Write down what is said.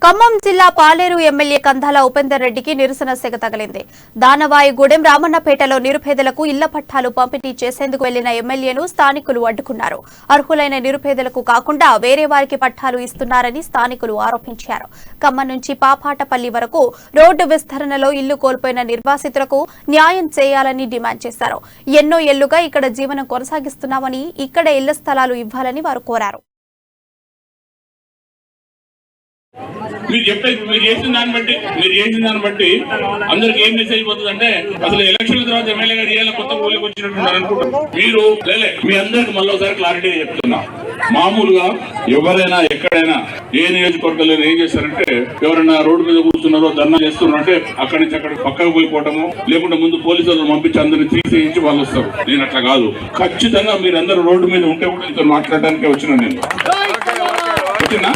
ఖమ్మం జిల్లా పాలేరు ఎమ్మెల్యే కందాల ఉపేందర్ రెడ్డికి నిరసన సెగ తగిలింది. దానవాయిగూడెం రామన్నపేటలో నిరుపేదలకు ఇళ్ల పట్టాలు పంపిణీ చేసేందుకు వెళ్లిన ఎమ్మెల్యేను స్థానికులు అడ్డుకున్నారు. అర్హులైన నిరుపేదలకు కాకుండా వేరే వారికి పట్టాలు ఇస్తున్నారని స్థానికులు ఆరోపించారు. ఖమ్మం నుంచి పాపాటపల్లి వరకు రోడ్డు విస్తరణలో ఇల్లు కోల్పోయిన నిర్వాసితులకు న్యాయం చేయాలని డిమాండ్ చేశారు. ఎన్నో ఏళ్లుగా ఇక్కడ జీవనం కొనసాగిస్తున్నామని, ఇక్కడే ఇళ్ల స్థలాలు ఇవ్వాలని వారు కోరారు. మీరు చెప్తే మీరు చేసిన దాన్ని బట్టి అందరికి ఏం మెసేజ్ పోతుంది అంటే అసలు ఎలక్షన్ తర్వాత ఎమ్మెల్యేగా చేయాలి కొత్త ఊళ్ళకి వచ్చినట్టున్నారు అనుకుంటున్నారు. మీరు మీ అందరికి మళ్ళీ ఒకసారి క్లారిటీ చెప్తున్నా. మామూలుగా ఎవరైనా ఎక్కడైనా ఏ నియోజకవర్గంలో ఏం చేస్తారంటే ఎవరైనా రోడ్డు మీద కూర్చున్నారో ధర్నా చేస్తున్నారంటే అక్కడి నుంచి అక్కడ పక్కకు పోయిపోవటము, లేకుంటే ముందు పోలీసులను పంపించి అందరిని తీసేయించి వాళ్ళు వస్తారు. నేను అట్లా కాదు, ఖచ్చితంగా మీరు అందరూ రోడ్డు మీద ఉంటే కూడా ఇంత మాట్లాడడానికే వచ్చినా నేను వచ్చినా